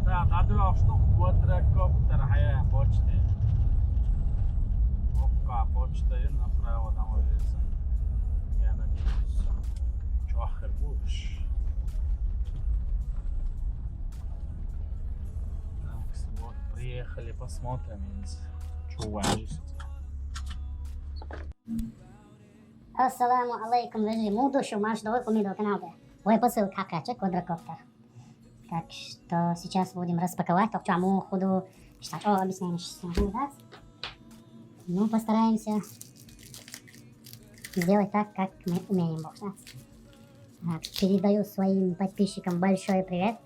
это надо, что квадрокоптер, а почты. Опа, почта и направо домой везет. Я надеюсь, чохер будешь. Так, вот приехали, посмотрим, что варишь. Ассаламу алейкум, друзья. Мудушу марш давай комеду канале. Ой, посыл какачек квадрокоптер. Так что сейчас будем распаковать. Так что мы ходу считать. О, объясняем, что да? Ну, постараемся сделать так, как мы умеем, бог знает. Так, передаю своим подписчикам большой привет.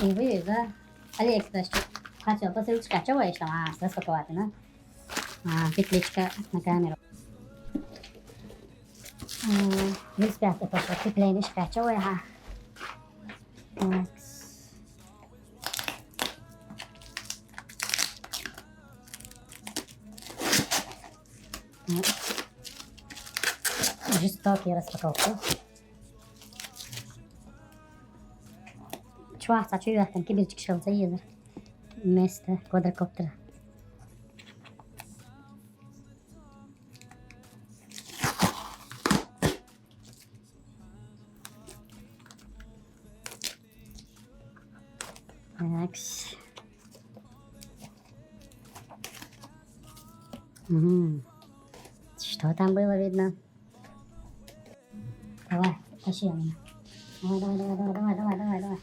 І ви за Аліекспрес хотів посилочка, чого є там, розпакувати, да? Петличка на камеру. Ви спяти пошло, петляничка, чого є, Так. Жестокие распаковки. Чувак, а чё там кибельчик шел заедет вместо квадрокоптера. Такс. Угу. Что там было видно? Давай, тащи меня. Давай.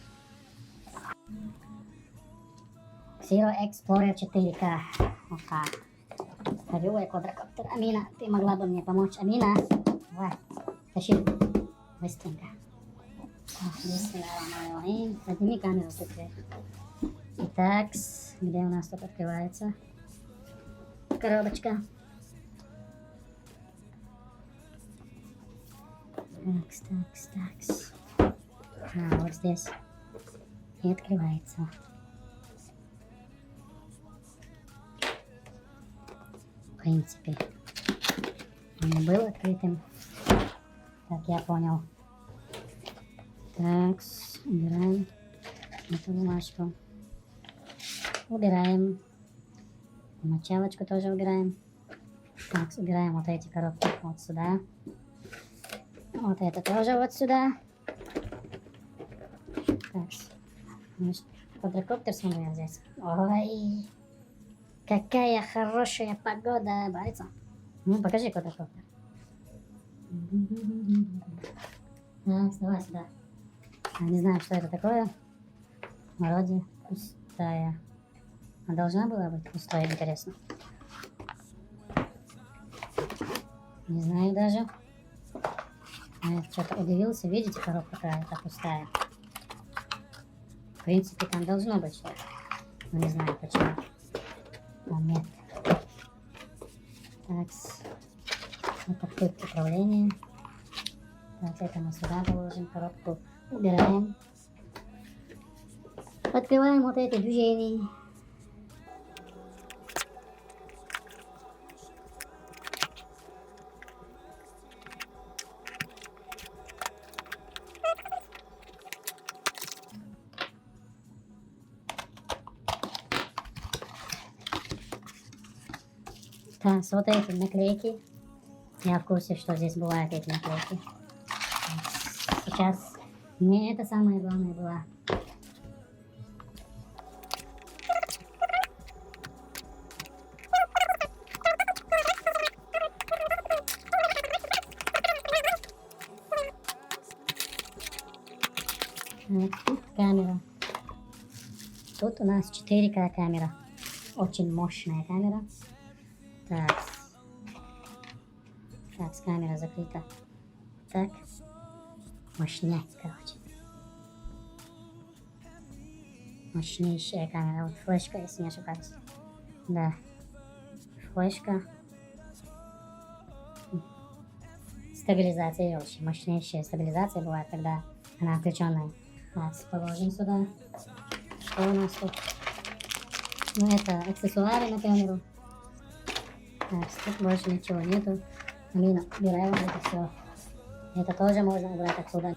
Zero Explorer 4K. Ока. Ходевой квадрокоптер. Амина, ты могла бы мне помочь? Амина, давай, тащи быстренько. Бисмиллахиррахманиррахим. Подними камеру с этой. Итак, где у нас тут открывается коробочка? Такс. Вот здесь. И открывается. В принципе, он был открытым. Так, я понял. Так, убираем эту бумажку. Убираем. Мочалочку тоже убираем. Так, убираем вот эти коробки вот сюда. Вот это тоже вот сюда. Так, квадрокоптер смогу я взять. Ой, какая хорошая погода, борется. Ну, покажи квадрокоптер. Так, давай сюда. Я не знаю, что это такое. Вроде пустая. А должна была быть пустая, интересно. Не знаю даже. Я что-то удивился. Видите, коробка какая-то пустая. В принципе, там должно быть что-то. Но не знаю почему. Там нет. Так. Это пульт управления. Так, это мы сюда положим. Коробку убираем. Открываем вот эти движения. Так, вот эти наклейки. Я в курсе, что здесь бывают эти наклейки. Сейчас не это самое главное было. Тут камера. Тут у нас 4К камера. Очень мощная камера. Так. Так, камера закрыта. Так. Мощнять, короче. Мощнейшая камера. Вот флешка, если не ошибаюсь. Да. Флешка. Стабилизация очень. Мощнейшая стабилизация бывает, когда она включенная. Так, положим сюда. Что у нас тут? Ну, это аксессуары на камеру. Так, тут больше ничего нету. Амина, убираем это все. Это тоже можно убрать отсюда.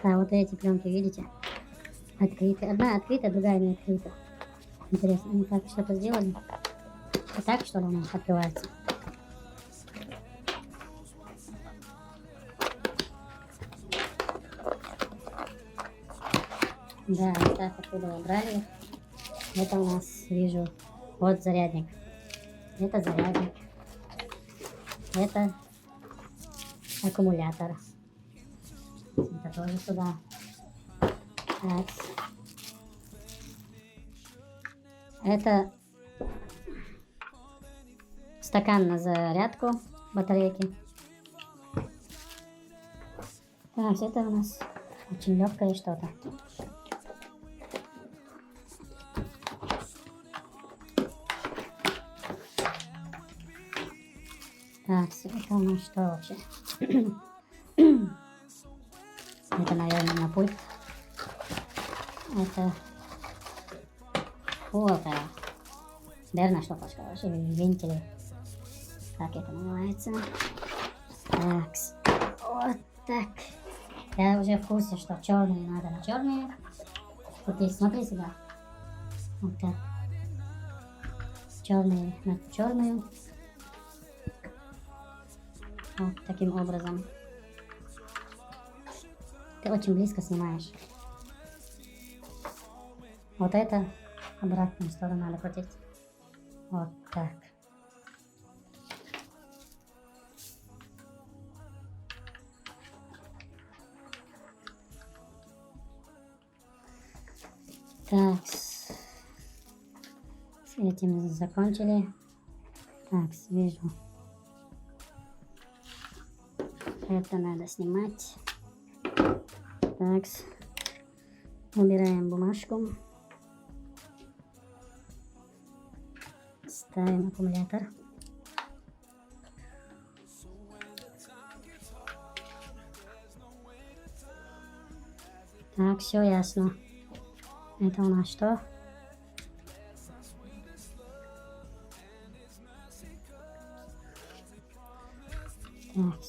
Да, вот эти пленки, видите? Открыты. Одна открыта, другая не открыта. Интересно, они так что-то сделали? И так, что ли, она открывается? Да, вот так оттуда убрали. Это у нас, вижу, вот зарядник. Это зарядник. Это аккумулятор. Это тоже сюда. Так. Это стакан на зарядку батарейки. Так, это у нас очень легкое что-то. Так, это у нас что вообще? Это, наверное, на пульт. Это фото. Верно, что короче, вентили. Как это называется? Так, вот так. Я уже в курсе, что черные надо на черные. Вот здесь, смотри сюда. Вот так. Черные на черную. Вот таким образом. Ты очень близко снимаешь. Вот это обратную сторону надо крутить. Вот так. Так, с этим закончили. Так, вижу. Это надо снимать. Так, убираем бумажку. Ставим аккумулятор. Так, все ясно. Это у нас что? Так.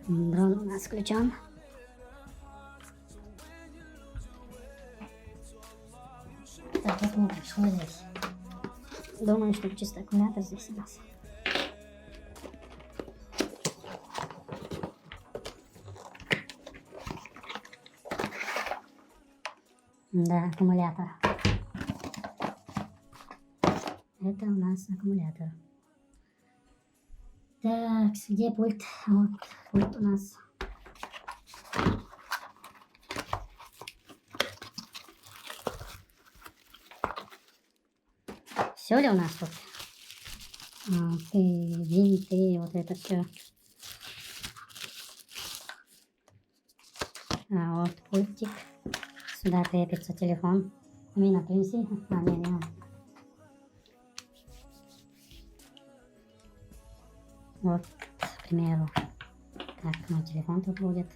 Дрон у нас включен. Так, посмотрим, что здесь. Думаю, что чисто аккумулятор здесь у нас. Да, аккумулятор. Это у нас аккумулятор. Так, где пульт? Вот, пульт у нас. Все ли у нас тут? Винты, вот это все. Вот пультик. Сюда крепится телефон. Мина, принеси. Не. Вот, к примеру. Так, мой телефон тут будет.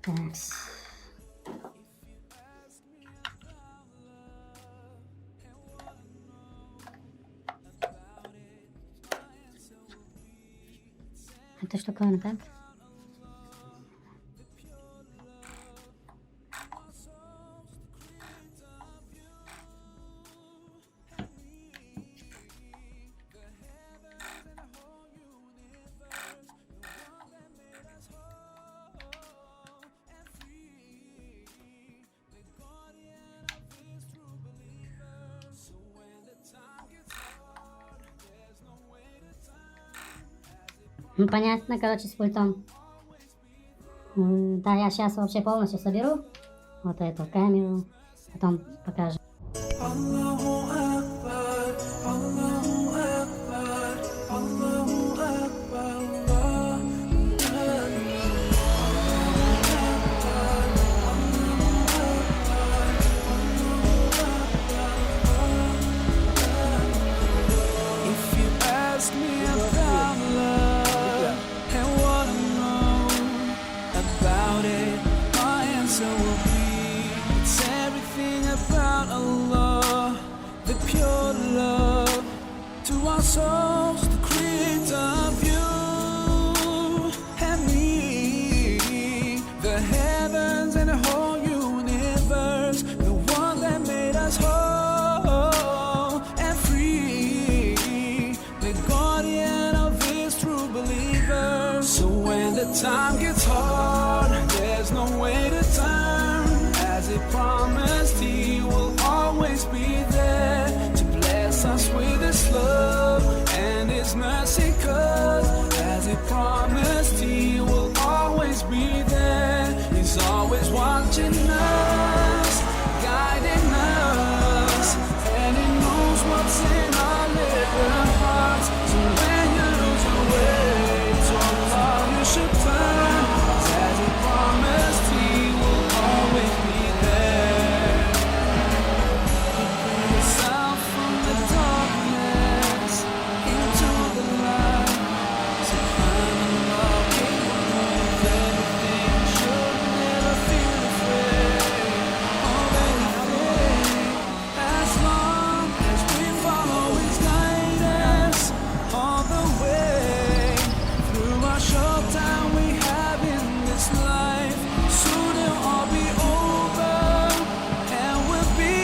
Так. Это штуковина, так? Ну, понятно, короче, с пультом. Да, я сейчас вообще полностью соберу вот эту камеру, потом покажу. About it. about Allah, the pure love to our souls, the creator of you and me, the heavens and the whole universe, the one that made us whole and free, the guardian of his true believers. So when the time gets hard, there's no way to turn. As he promised, he will always be there to bless us with his love and his mercy. 'Cause as he promised, he will always be there. He's always watching us, guiding us, and he knows what's in our little hearts. So when you lose your way to Allah, you should turn. 'Cause as he promised, he will always be there. He brings us out from the darkness into the light. Subhanallah, capable of everything, should never feel afraid of anything. As long as we follow his guidance all the way through our short time we have in this life, soon it'll all be over and we'll be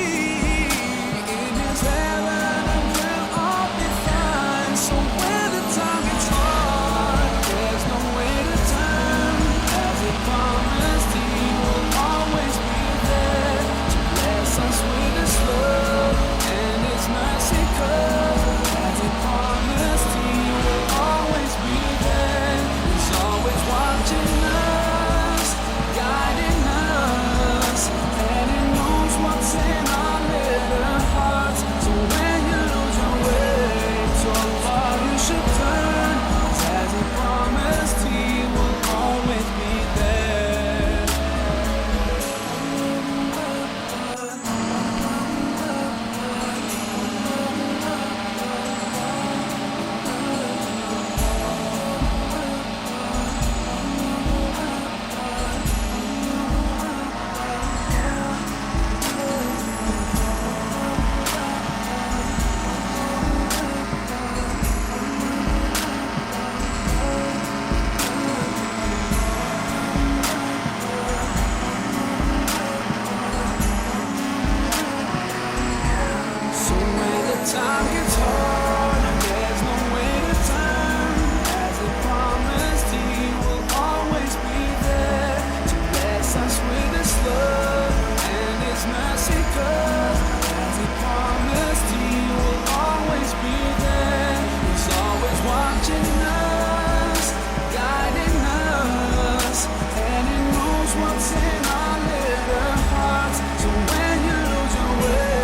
in his heaven and we'll all be fine. So when the time gets hard, there's no way to turn. As he promised, he will always be there to bless us with his love and his mercy. 'Cause as he promised, he will always be there. He's always watching us, guiding us, and he knows what's in our little hearts. So when you lose your way to Allah, you should turn. 'Cause as he promised, he will always be there. So when the time gets hard, there's no way to turn. As he promised, he will always be there to bless us with his love and his mercy. 'Cause as he promised, he will always be there. He's always watching us, guiding us, and he knows what's in our little hearts. So when you lose your way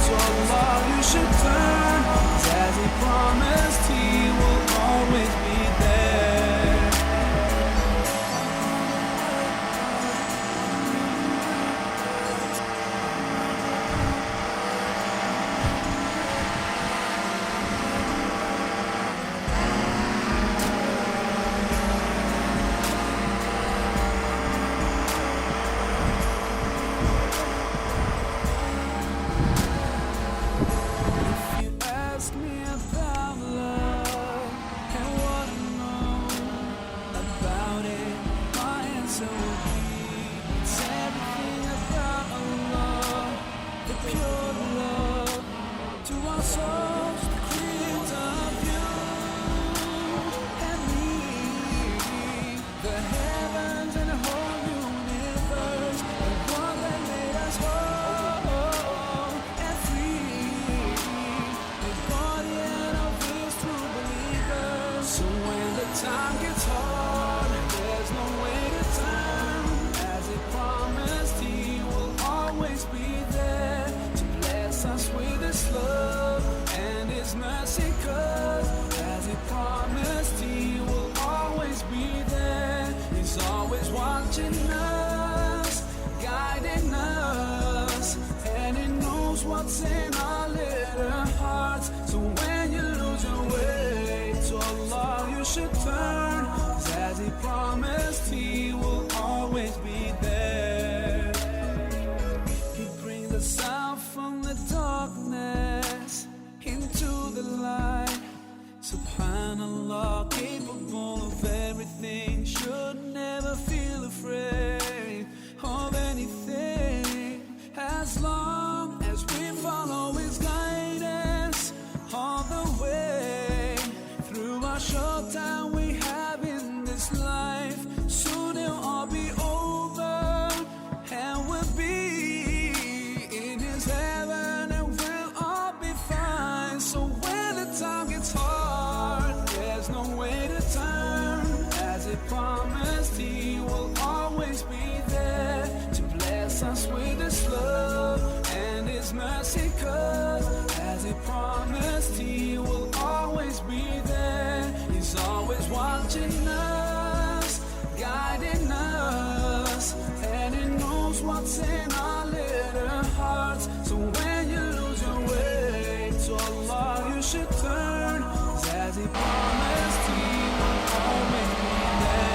to Allah, you should turn. 'Cause as he promised, he will always be there. If you ask me about love and what I know about it, my answer will be it's everything about Allah, the pure love to our souls, the creator of you and me, the heavens and the whole universe, the one that made us whole and free, the guardian of his true believers. So when the time gets hard, there's no way to turn. As he promised, he will always be there to bless us with his love and his mercy. 'Cause as he promised, he will always be there. He's always watching us, guiding us, and he knows what's in our little hearts. So when you lose your way to Allah, you should turn. 'Cause as he promised, he will always be there. He brings us out bless us with His love and His mercy, 'cause as He promised, He will always be there. He's always watching us, guiding us, and He knows what's in our little hearts. So when you lose your way, to Allah you should turn, 'cause as He promised, He will always be there.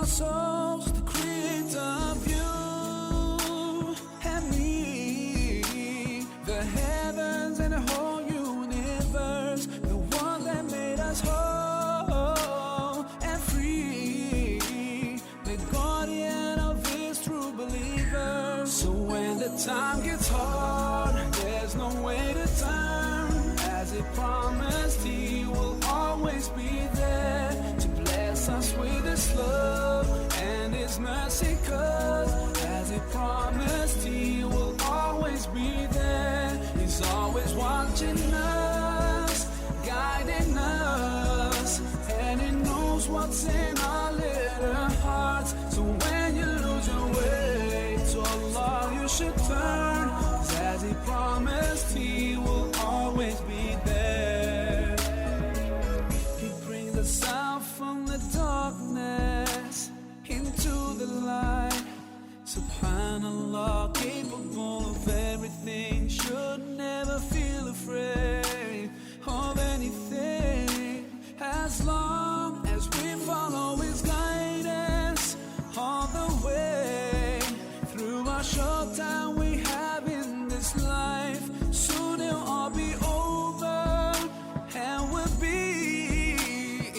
Souls, the creator of you and me, the heavens and the whole universe, the one that made us whole and free, the guardian of His true believers. So when the time gets hard, there's no way to turn. As He promised, He will always be there to bless us with His love and His mercy, 'cause as He promised, He will always be there. He's always watching us, guiding us, and He knows what's in our little hearts. So when you lose your way, to Allah you should turn, 'cause as He promised, He will always be there. He brings us out from the darkness into the light. Subhanallah, capable of everything, should never feel afraid of anything, as long as we follow His guidance all the way through our short time we have in this life. Soon it'll all be over and we'll be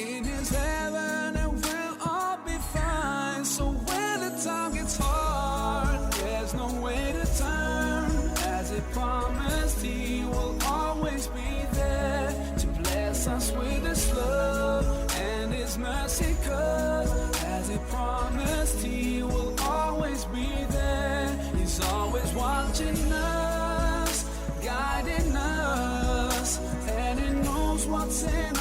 in His heaven and we'll all be fine. So when the time gets hard, there's no way to turn. As He promised, He will always be there to bless us with His love and His mercy, 'cause as He promised, He will always be there. He's always watching us, guiding us, and He knows what's in